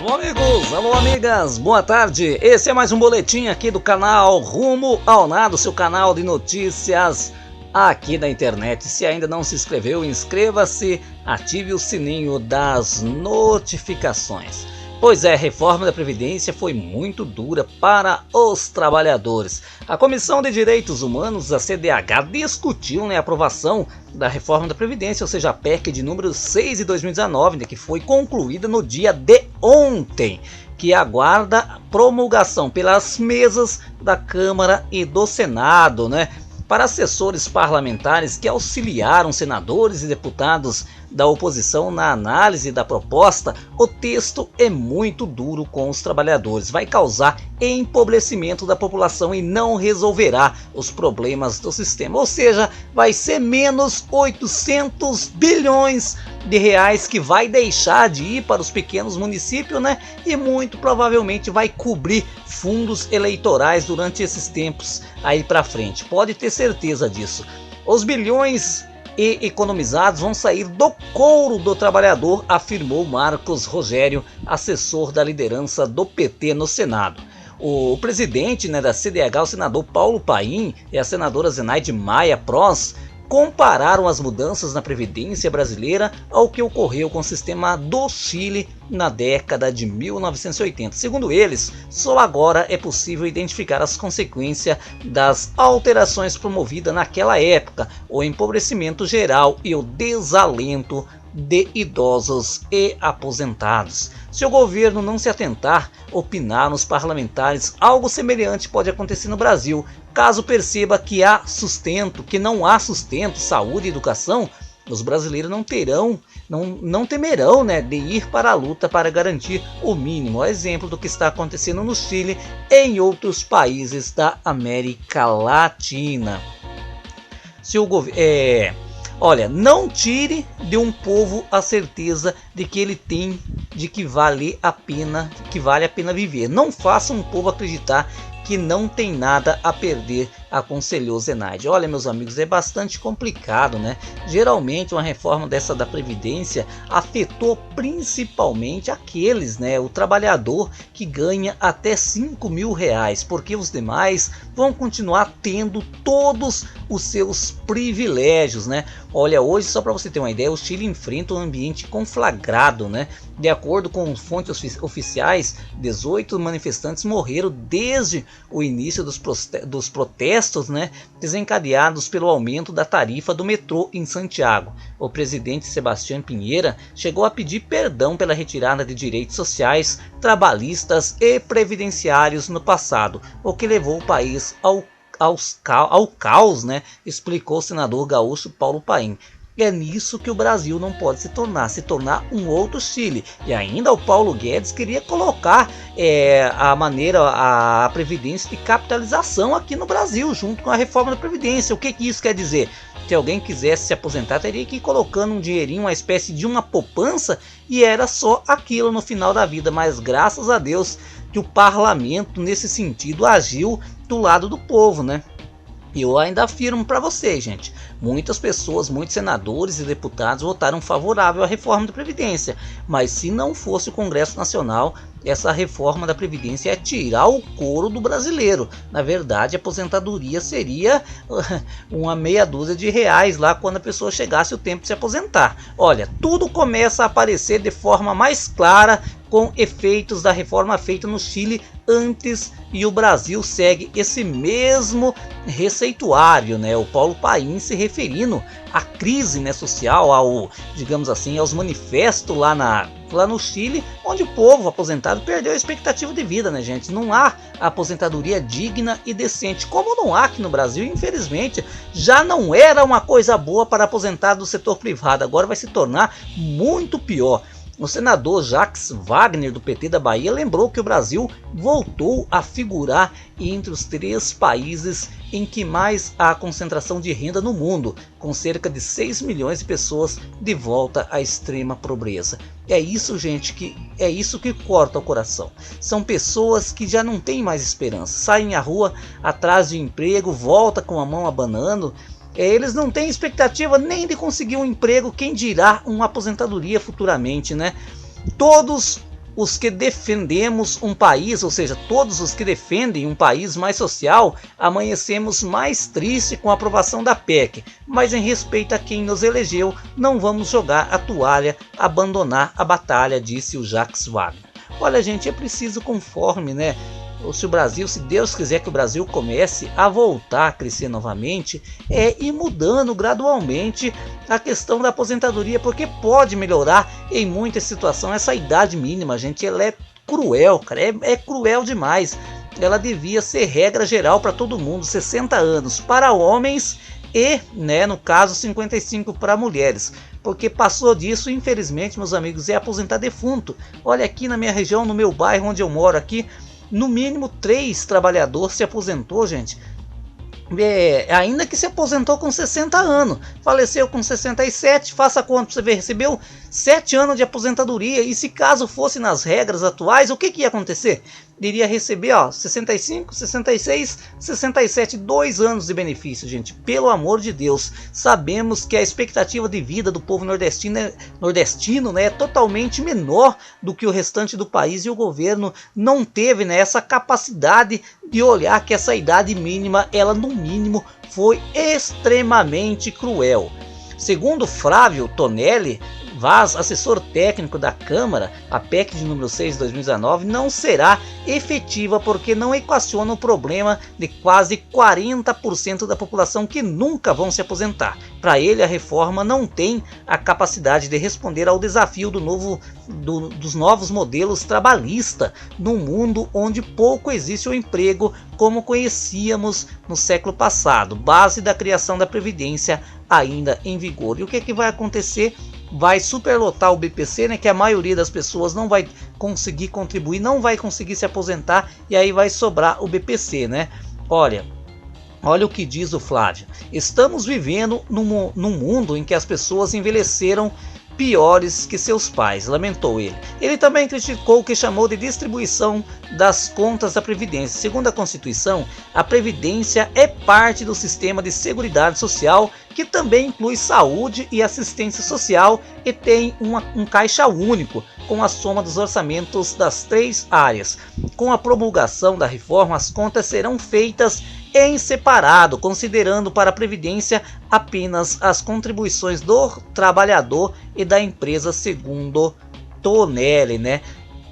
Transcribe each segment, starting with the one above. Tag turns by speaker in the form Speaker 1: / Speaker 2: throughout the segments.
Speaker 1: Alô amigos, alô amigas, boa tarde. Esse é mais um boletim aqui do canal Rumo ao Nada, seu canal de notícias aqui da internet. Se ainda não se inscreveu, inscreva-se, ative o sininho das notificações. Pois é, a reforma da Previdência foi muito dura para os trabalhadores. A Comissão de Direitos Humanos, a CDH, discutiu a aprovação da reforma da Previdência, ou seja, a PEC de número 6 de 2019, que foi concluída no dia de ontem, que aguarda promulgação pelas mesas da Câmara e do Senado, Para assessores parlamentares que auxiliaram senadores e deputados da oposição na análise da proposta, o texto é muito duro com os trabalhadores, vai causar empobrecimento da população e não resolverá os problemas do sistema, ou seja, vai ser menos 800 bilhões de reais que vai deixar de ir para os pequenos municípios, e muito provavelmente vai cobrir fundos eleitorais durante esses tempos aí para frente, pode ter certeza disso. Os bilhões economizados vão sair do couro do trabalhador, afirmou Marcos Rogério, assessor da liderança do PT no Senado. O presidente da CDH, o senador Paulo Paim, e a senadora Zenaide Maia Pross compararam as mudanças na Previdência brasileira ao que ocorreu com o sistema do Chile na década de 1980. Segundo eles, só agora é possível identificar as consequências das alterações promovidas naquela época, o empobrecimento geral e o desalento de idosos e aposentados. Se o governo não se atentar, opinaram os parlamentares, algo semelhante pode acontecer no Brasil, caso perceba que não há sustento, saúde e educação. Os brasileiros não temerão de ir para a luta para garantir o mínimo, a exemplo do que está acontecendo no Chile e em outros países da América Latina. Olha, não tire de um povo a certeza de que vale a pena viver. Não faça um povo acreditar que não tem nada a perder, aconselhou Zenaide. Olha, meus amigos, é bastante complicado, Geralmente uma reforma dessa da Previdência afetou principalmente aqueles, o trabalhador que ganha até 5 mil reais, porque os demais vão continuar tendo todos os seus privilégios, Olha, hoje, só para você ter uma ideia, o Chile enfrenta um ambiente conflagrado, De acordo com fontes oficiais, 18 manifestantes morreram desde o início dos protestos, desencadeados pelo aumento da tarifa do metrô em Santiago. O presidente Sebastián Piñera chegou a pedir perdão pela retirada de direitos sociais, trabalhistas e previdenciários no passado, o que levou o país ao caos, explicou o senador gaúcho Paulo Paim. É nisso que o Brasil não pode se tornar um outro Chile. E ainda o Paulo Guedes queria colocar a Previdência de capitalização aqui no Brasil, junto com a reforma da Previdência. O que isso quer dizer? Se alguém quisesse se aposentar, teria que ir colocando um dinheirinho, uma espécie de uma poupança, e era só aquilo no final da vida. Mas graças a Deus que o parlamento, nesse sentido, agiu do lado do povo, E eu ainda afirmo para vocês, gente, muitas pessoas, muitos senadores e deputados votaram favorável à reforma da Previdência, mas se não fosse o Congresso Nacional, essa reforma da Previdência é tirar o couro do brasileiro. Na verdade, a aposentadoria seria uma meia dúzia de reais lá quando a pessoa chegasse o tempo de se aposentar. Olha, tudo começa a aparecer de forma mais clara com efeitos da reforma feita no Chile antes, e o Brasil segue esse mesmo receituário, O Paulo Paim se referindo à crise social, aos manifestos lá no Chile, onde o povo aposentado perdeu a expectativa de vida, gente? Não há aposentadoria digna e decente, como não há aqui no Brasil. Infelizmente, já não era uma coisa boa para aposentado do setor privado, agora vai se tornar muito pior. O senador Jacques Wagner, do PT da Bahia, lembrou que o Brasil voltou a figurar entre os 3 países em que mais há concentração de renda no mundo, com cerca de 6 milhões de pessoas de volta à extrema pobreza. É isso, gente, é isso que corta o coração. São pessoas que já não têm mais esperança, saem à rua atrás de emprego, volta com a mão abanando. Eles não têm expectativa nem de conseguir um emprego, quem dirá uma aposentadoria futuramente, Todos os que defendemos um país, ou seja, todos os que defendem um país mais social, amanhecemos mais tristes com a aprovação da PEC, mas em respeito a quem nos elegeu, não vamos jogar a toalha, abandonar a batalha, disse o Jacques Wagner. Olha, gente, é preciso conforme, né? Se o Brasil, se Deus quiser que o Brasil comece a voltar a crescer novamente, é ir mudando gradualmente a questão da aposentadoria, porque pode melhorar em muita situação. Essa idade mínima, gente, ela é cruel, cara, é cruel demais. Ela devia ser regra geral para todo mundo, 60 anos para homens e, né, no caso, 55 para mulheres. Porque passou disso, infelizmente, meus amigos, é aposentar defunto. Olha, aqui na minha região, no meu bairro onde eu moro aqui, no mínimo 3 trabalhadores se aposentou, gente. Ainda que se aposentou com 60 anos, faleceu com 67, faça conta para você ver, recebeu 7 anos de aposentadoria. E se caso fosse nas regras atuais, o que ia acontecer? Iria receber 65, 66, 67, 2 anos de benefício, gente. Pelo amor de Deus, sabemos que a expectativa de vida do povo nordestino, né, é totalmente menor do que o restante do país, e o governo não teve, né, essa capacidade de olhar que essa idade mínima, ela no mínimo foi extremamente cruel. Segundo Flávio Tonelli Vaz, assessor técnico da Câmara, a PEC de número 6 de 2019 não será efetiva porque não equaciona o problema de quase 40% da população que nunca vão se aposentar. Para ele, a reforma não tem a capacidade de responder ao desafio dos novos modelos trabalhistas num mundo onde pouco existe o emprego como conhecíamos no século passado, base da criação da Previdência ainda em vigor. E o que vai acontecer? Vai superlotar o BPC, né, que a maioria das pessoas não vai conseguir contribuir, não vai conseguir se aposentar, e aí vai sobrar o BPC, né? Olha o que diz o Flávio. Estamos vivendo num mundo em que as pessoas envelheceram piores que seus pais, lamentou ele. Ele também criticou o que chamou de distribuição das contas da Previdência. Segundo a Constituição, a Previdência é parte do sistema de seguridade social, que também inclui saúde e assistência social, e tem um caixa único com a soma dos orçamentos das 3 áreas. Com a promulgação da reforma, as contas serão feitas em separado, considerando para a Previdência apenas as contribuições do trabalhador e da empresa, segundo Tonelli, né?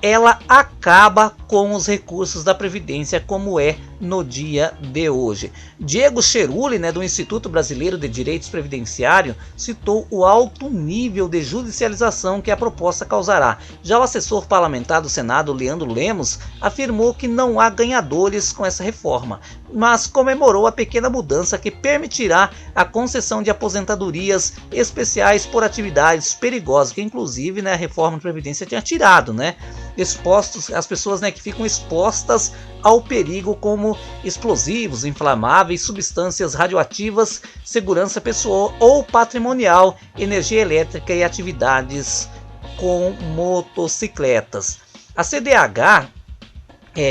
Speaker 1: Ela acaba com os recursos da Previdência como é no dia de hoje. Diego Cheruli, né, do Instituto Brasileiro de Direitos Previdenciário, citou o alto nível de judicialização que a proposta causará. Já o assessor parlamentar do Senado, Leandro Lemos, afirmou que não há ganhadores com essa reforma, mas comemorou a pequena mudança que permitirá a concessão de aposentadorias especiais por atividades perigosas, que inclusive, né, a reforma da Previdência tinha tirado, né? As pessoas, né, que ficam expostas ao perigo, como explosivos, inflamáveis, substâncias radioativas, segurança pessoal ou patrimonial, energia elétrica e atividades com motocicletas. A CDH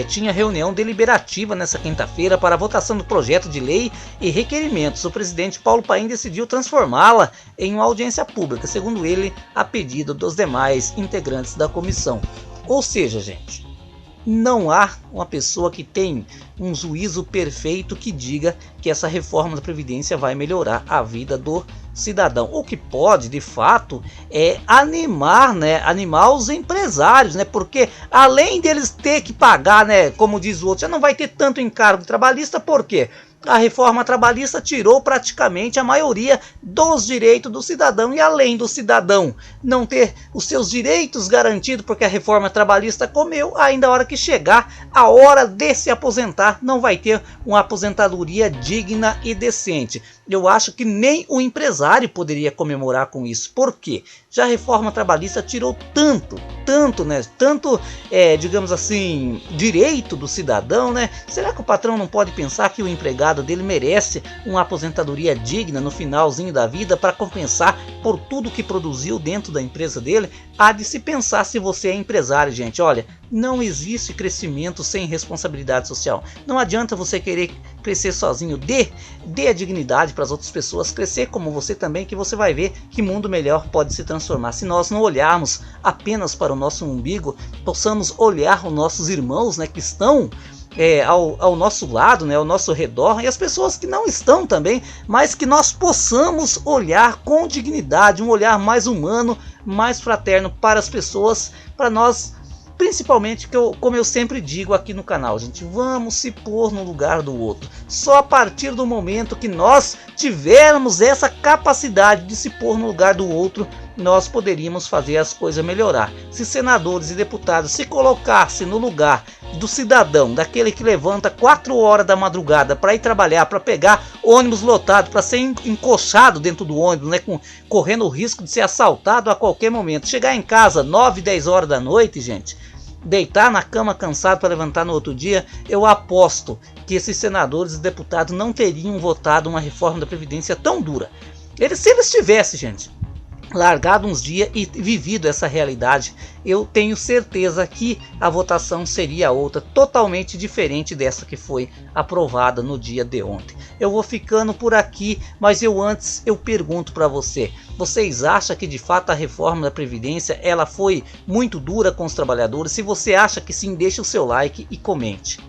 Speaker 1: tinha reunião deliberativa nessa quinta-feira para a votação do projeto de lei e requerimentos. O presidente Paulo Paim decidiu transformá-la em uma audiência pública, segundo ele, a pedido dos demais integrantes da comissão. Ou seja, gente, não há uma pessoa que tem um juízo perfeito que diga que essa reforma da Previdência vai melhorar a vida do cidadão. O que pode, de fato, é animar os empresários, né? Porque além deles ter que pagar, né, como diz o outro, já não vai ter tanto encargo trabalhista. Por quê? A reforma trabalhista tirou praticamente a maioria dos direitos do cidadão, e além do cidadão não ter os seus direitos garantidos porque a reforma trabalhista comeu, ainda a hora que chegar a hora de se aposentar, não vai ter uma aposentadoria digna e decente. Eu acho que nem o empresário poderia comemorar com isso. Por quê? Já a reforma trabalhista tirou tanto, né? Digamos assim, direito do cidadão, né? Será que o patrão não pode pensar que o empregado dele merece uma aposentadoria digna no finalzinho da vida para compensar por tudo que produziu dentro da empresa dele? Há de se pensar se você é empresário, gente. Olha, não existe crescimento sem responsabilidade social. Não adianta você querer crescer sozinho, dê a dignidade para as outras pessoas crescer como você também, que você vai ver que mundo melhor pode se transformar. Se nós não olharmos apenas para o nosso umbigo, possamos olhar os nossos irmãos, né, que estão ao nosso lado, né, ao nosso redor, e as pessoas que não estão também, mas que nós possamos olhar com dignidade, um olhar mais humano, mais fraterno para as pessoas, para nós, principalmente, como eu sempre digo aqui no canal, gente, vamos se pôr no lugar do outro. Só a partir do momento que nós tivermos essa capacidade de se pôr no lugar do outro, nós poderíamos fazer as coisas melhorar. Se senadores e deputados se colocassem no lugar do cidadão, daquele que levanta 4 horas da madrugada para ir trabalhar, para pegar ônibus lotado, para ser encoxado dentro do ônibus, né, correndo o risco de ser assaltado a qualquer momento, chegar em casa 9, 10 horas da noite, gente, deitar na cama cansado para levantar no outro dia, eu aposto que esses senadores e deputados não teriam votado uma reforma da Previdência tão dura. Se eles tivessem, gente, largado uns dias e vivido essa realidade, eu tenho certeza que a votação seria outra, totalmente diferente dessa que foi aprovada no dia de ontem. Eu vou ficando por aqui, mas antes eu pergunto para vocês acham que de fato a reforma da Previdência ela foi muito dura com os trabalhadores? Se você acha que sim, deixe o seu like e comente.